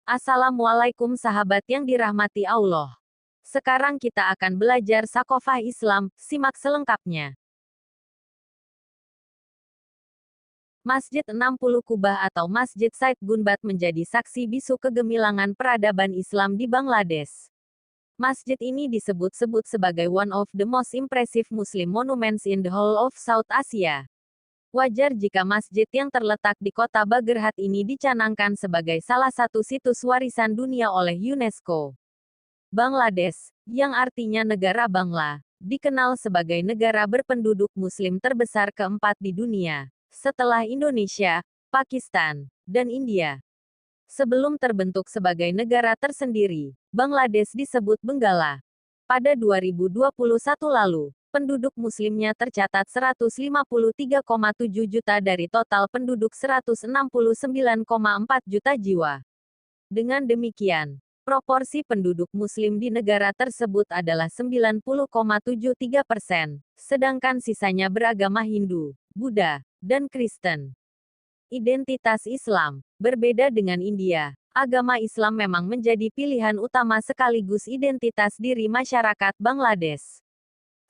Assalamualaikum sahabat yang dirahmati Allah. Sekarang kita akan belajar Sakofah Islam, simak selengkapnya. Masjid 60 Kubah atau Masjid Said Gunbat menjadi saksi bisu kegemilangan peradaban Islam di Bangladesh. Masjid ini disebut-sebut sebagai one of the most impressive Muslim monuments in the whole of South Asia. Wajar jika masjid yang terletak di kota Bagerhat ini dicanangkan sebagai salah satu situs warisan dunia oleh UNESCO. Bangladesh, yang artinya negara Bangla, dikenal sebagai negara berpenduduk Muslim terbesar keempat di dunia, setelah Indonesia, Pakistan, dan India. Sebelum terbentuk sebagai negara tersendiri, Bangladesh disebut Benggala. Pada 2021 lalu, penduduk muslimnya tercatat 153,7 juta dari total penduduk 169,4 juta jiwa. Dengan demikian, proporsi penduduk muslim di negara tersebut adalah 90,73%, sedangkan sisanya beragama Hindu, Buddha, dan Kristen. Identitas Islam, berbeda dengan India, agama Islam memang menjadi pilihan utama sekaligus identitas diri masyarakat Bangladesh.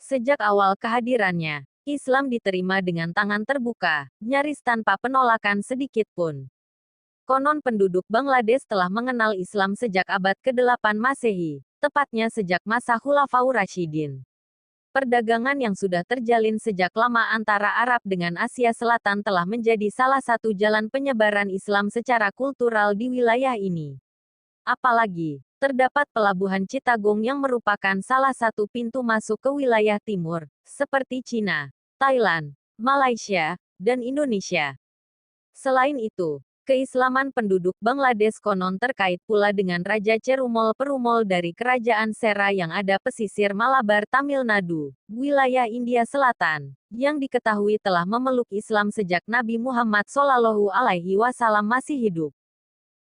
Sejak awal kehadirannya, Islam diterima dengan tangan terbuka, nyaris tanpa penolakan sedikit pun. Konon penduduk Bangladesh telah mengenal Islam sejak abad ke-8 Masehi, tepatnya sejak masa Khulafaur Rasyidin. Perdagangan yang sudah terjalin sejak lama antara Arab dengan Asia Selatan telah menjadi salah satu jalan penyebaran Islam secara kultural di wilayah ini. Apalagi, terdapat pelabuhan Chittagong yang merupakan salah satu pintu masuk ke wilayah timur, seperti Cina, Thailand, Malaysia, dan Indonesia. Selain itu, keislaman penduduk Bangladesh konon terkait pula dengan Raja Cerumol Perumol dari Kerajaan Sera yang ada pesisir Malabar Tamil Nadu, wilayah India Selatan, yang diketahui telah memeluk Islam sejak Nabi Muhammad SAW masih hidup.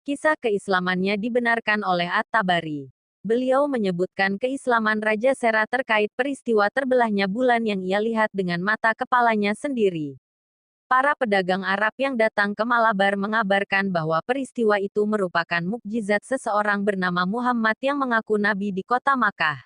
Kisah keislamannya dibenarkan oleh At-Tabari. Beliau menyebutkan keislaman Raja Sera terkait peristiwa terbelahnya bulan yang ia lihat dengan mata kepalanya sendiri. Para pedagang Arab yang datang ke Malabar mengabarkan bahwa peristiwa itu merupakan mukjizat seseorang bernama Muhammad yang mengaku nabi di kota Makkah.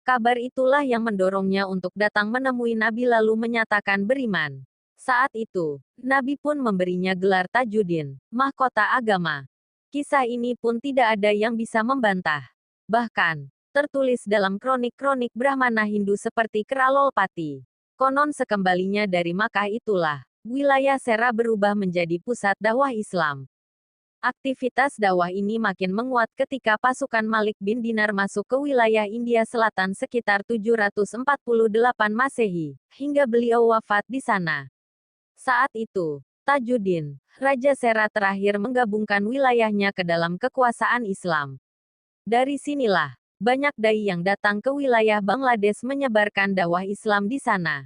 Kabar itulah yang mendorongnya untuk datang menemui Nabi lalu menyatakan beriman. Saat itu, Nabi pun memberinya gelar Tajuddin, mahkota agama. Kisah ini pun tidak ada yang bisa membantah. Bahkan, tertulis dalam kronik-kronik Brahmana Hindu seperti Keralolpati. Konon sekembalinya dari Makkah itulah, wilayah Sera berubah menjadi pusat dakwah Islam. Aktivitas dakwah ini makin menguat ketika pasukan Malik bin Dinar masuk ke wilayah India Selatan sekitar 748 Masehi, hingga beliau wafat di sana. Saat itu, Tajuddin, Raja Sera terakhir menggabungkan wilayahnya ke dalam kekuasaan Islam. Dari sinilah, banyak dai yang datang ke wilayah Bangladesh menyebarkan dakwah Islam di sana.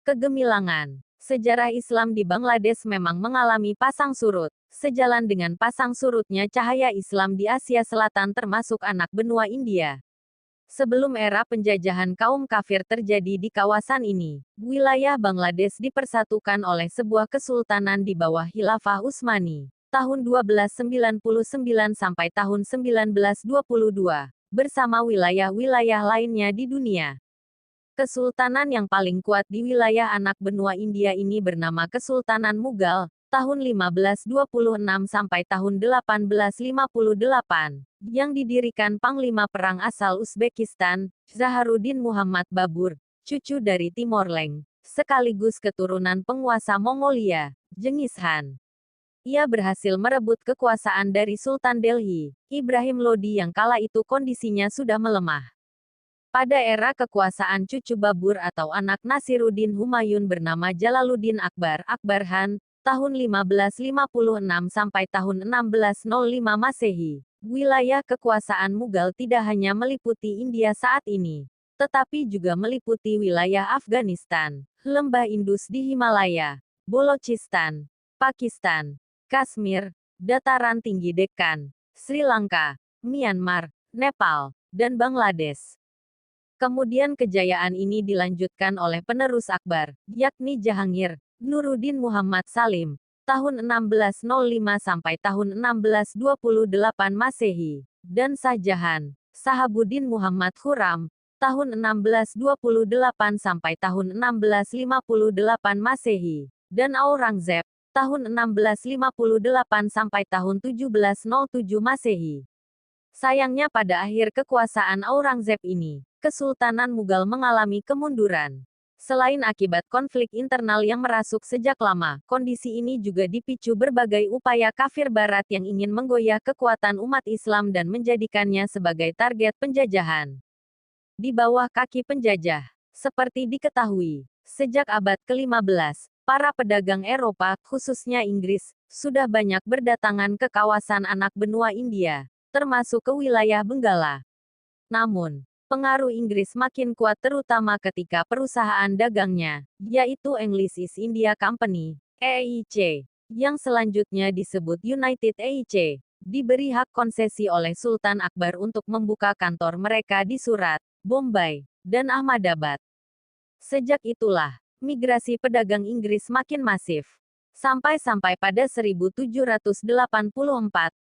Kegemilangan, sejarah Islam di Bangladesh memang mengalami pasang surut, sejalan dengan pasang surutnya cahaya Islam di Asia Selatan termasuk anak benua India. Sebelum era penjajahan kaum kafir terjadi di kawasan ini, wilayah Bangladesh dipersatukan oleh sebuah kesultanan di bawah Khilafah Utsmani, tahun 1299 sampai tahun 1922, bersama wilayah-wilayah lainnya di dunia. Kesultanan yang paling kuat di wilayah anak benua India ini bernama Kesultanan Mughal, tahun 1526 sampai tahun 1858, yang didirikan Panglima Perang asal Uzbekistan, Zaharuddin Muhammad Babur, cucu dari Timor Leng, sekaligus keturunan penguasa Mongolia, Genghis Khan. Ia berhasil merebut kekuasaan dari Sultan Delhi, Ibrahim Lodi yang kala itu kondisinya sudah melemah. Pada era kekuasaan cucu Babur atau anak Nasiruddin Humayun bernama Jalaluddin Akbar, Akbar Khan, tahun 1556 sampai tahun 1605 Masehi, wilayah kekuasaan Mughal tidak hanya meliputi India saat ini, tetapi juga meliputi wilayah Afghanistan, lembah Indus di Himalaya, Balochistan, Pakistan, Kashmir, dataran tinggi Deccan, Sri Lanka, Myanmar, Nepal, dan Bangladesh. Kemudian kejayaan ini dilanjutkan oleh penerus Akbar, yakni Jahangir, Nuruddin Muhammad Salim, tahun 1605 sampai tahun 1628 Masehi, dan Shah Jahan, Sahabuddin Muhammad Khurram, tahun 1628 sampai tahun 1658 Masehi, dan Aurangzeb, tahun 1658 sampai tahun 1707 Masehi. Sayangnya pada akhir kekuasaan Aurangzeb ini, Kesultanan Mughal mengalami kemunduran. Selain akibat konflik internal yang merasuk sejak lama, kondisi ini juga dipicu berbagai upaya kafir barat yang ingin menggoyah kekuatan umat Islam dan menjadikannya sebagai target penjajahan. Di bawah kaki penjajah, seperti diketahui, sejak abad ke-15, para pedagang Eropa, khususnya Inggris, sudah banyak berdatangan ke kawasan anak benua India, termasuk ke wilayah Benggala. Namun, pengaruh Inggris makin kuat terutama ketika perusahaan dagangnya, yaitu English East India Company, EIC, yang selanjutnya disebut United EIC, diberi hak konsesi oleh Sultan Akbar untuk membuka kantor mereka di Surat, Bombay, dan Ahmadabad. Sejak itulah, migrasi pedagang Inggris makin masif. Sampai-sampai pada 1784,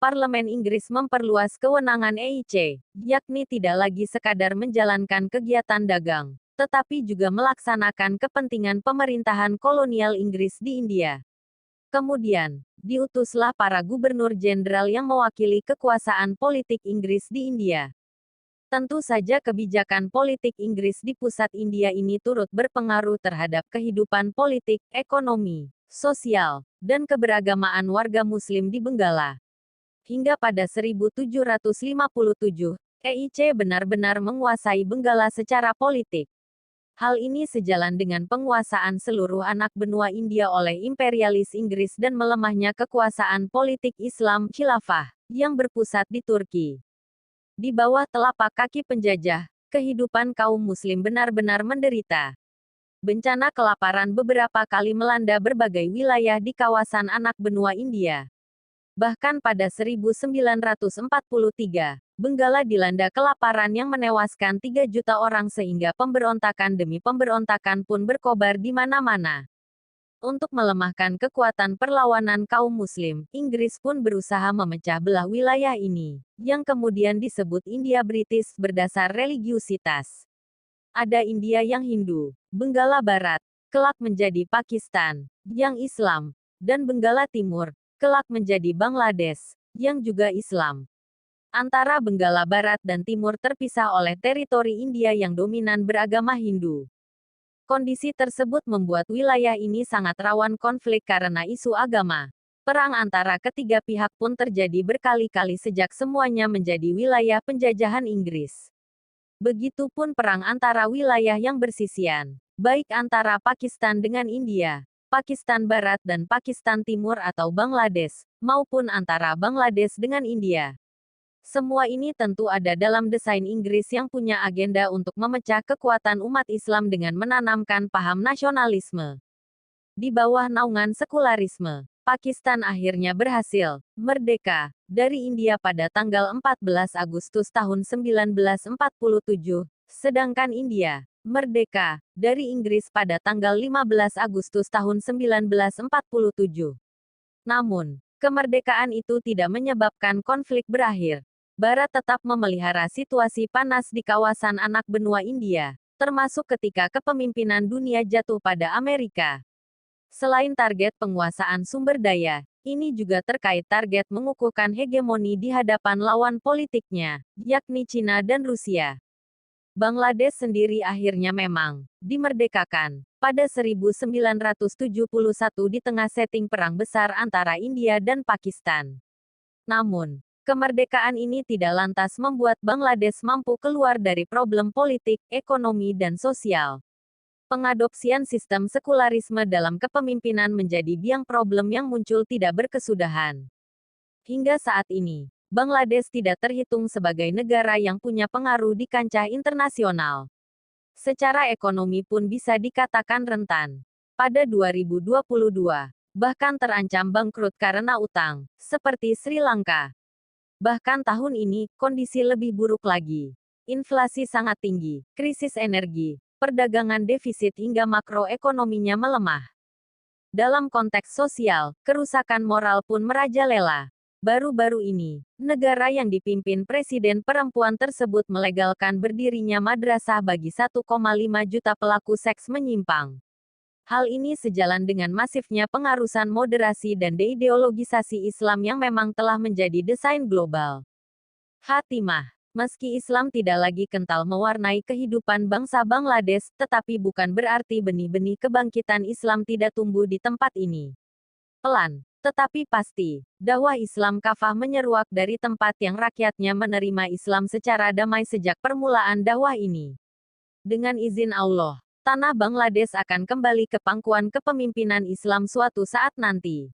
Parlemen Inggris memperluas kewenangan EIC, yakni tidak lagi sekadar menjalankan kegiatan dagang, tetapi juga melaksanakan kepentingan pemerintahan kolonial Inggris di India. Kemudian, diutuslah para gubernur jenderal yang mewakili kekuasaan politik Inggris di India. Tentu saja kebijakan politik Inggris di pusat India ini turut berpengaruh terhadap kehidupan politik, ekonomi, sosial, dan keberagamaan warga Muslim di Benggala. Hingga pada 1757, EIC benar-benar menguasai Benggala secara politik. Hal ini sejalan dengan penguasaan seluruh anak benua India oleh imperialis Inggris dan melemahnya kekuasaan politik Islam Khilafah yang berpusat di Turki. Di bawah telapak kaki penjajah, kehidupan kaum Muslim benar-benar menderita. Bencana kelaparan beberapa kali melanda berbagai wilayah di kawasan anak benua India. Bahkan pada 1943, Benggala dilanda kelaparan yang menewaskan 3 juta orang sehingga pemberontakan demi pemberontakan pun berkobar di mana-mana. Untuk melemahkan kekuatan perlawanan kaum Muslim, Inggris pun berusaha memecah belah wilayah ini, yang kemudian disebut India British berdasar religiusitas. Ada India yang Hindu, Benggala Barat, kelak menjadi Pakistan, yang Islam, dan Benggala Timur, kelak menjadi Bangladesh, yang juga Islam. Antara Benggala Barat dan Timur terpisah oleh teritori India yang dominan beragama Hindu. Kondisi tersebut membuat wilayah ini sangat rawan konflik karena isu agama. Perang antara ketiga pihak pun terjadi berkali-kali sejak semuanya menjadi wilayah penjajahan Inggris. Begitupun perang antara wilayah yang bersisian, baik antara Pakistan dengan India, Pakistan Barat dan Pakistan Timur atau Bangladesh, maupun antara Bangladesh dengan India. Semua ini tentu ada dalam desain Inggris yang punya agenda untuk memecah kekuatan umat Islam dengan menanamkan paham nasionalisme. Di bawah naungan sekularisme, Pakistan akhirnya berhasil merdeka dari India pada tanggal 14 Agustus tahun 1947, sedangkan India merdeka dari Inggris pada tanggal 15 Agustus tahun 1947. Namun, kemerdekaan itu tidak menyebabkan konflik berakhir. Barat tetap memelihara situasi panas di kawasan anak benua India, termasuk ketika kepemimpinan dunia jatuh pada Amerika. Selain target penguasaan sumber daya, ini juga terkait target mengukuhkan hegemoni di hadapan lawan politiknya, yakni Cina dan Rusia. Bangladesh sendiri akhirnya memang dimerdekakan pada 1971 di tengah setting perang besar antara India dan Pakistan. Namun, kemerdekaan ini tidak lantas membuat Bangladesh mampu keluar dari problem politik, ekonomi dan sosial. Pengadopsian sistem sekularisme dalam kepemimpinan menjadi biang problem yang muncul tidak berkesudahan. Hingga saat ini, Bangladesh tidak terhitung sebagai negara yang punya pengaruh di kancah internasional. Secara ekonomi pun bisa dikatakan rentan. Pada 2022, bahkan terancam bangkrut karena utang, seperti Sri Lanka. Bahkan tahun ini, kondisi lebih buruk lagi. Inflasi sangat tinggi, krisis energi, perdagangan defisit hingga makroekonominya melemah. Dalam konteks sosial, kerusakan moral pun merajalela. Baru-baru ini, negara yang dipimpin presiden perempuan tersebut melegalkan berdirinya madrasah bagi 1,5 juta pelaku seks menyimpang. Hal ini sejalan dengan masifnya pengarusan moderasi dan deideologisasi Islam yang memang telah menjadi desain global. Khatimah. Meski Islam tidak lagi kental mewarnai kehidupan bangsa Bangladesh, tetapi bukan berarti benih-benih kebangkitan Islam tidak tumbuh di tempat ini. Pelan, tetapi pasti, dakwah Islam kafah menyeruak dari tempat yang rakyatnya menerima Islam secara damai sejak permulaan dakwah ini. Dengan izin Allah, tanah Bangladesh akan kembali ke pangkuan kepemimpinan Islam suatu saat nanti.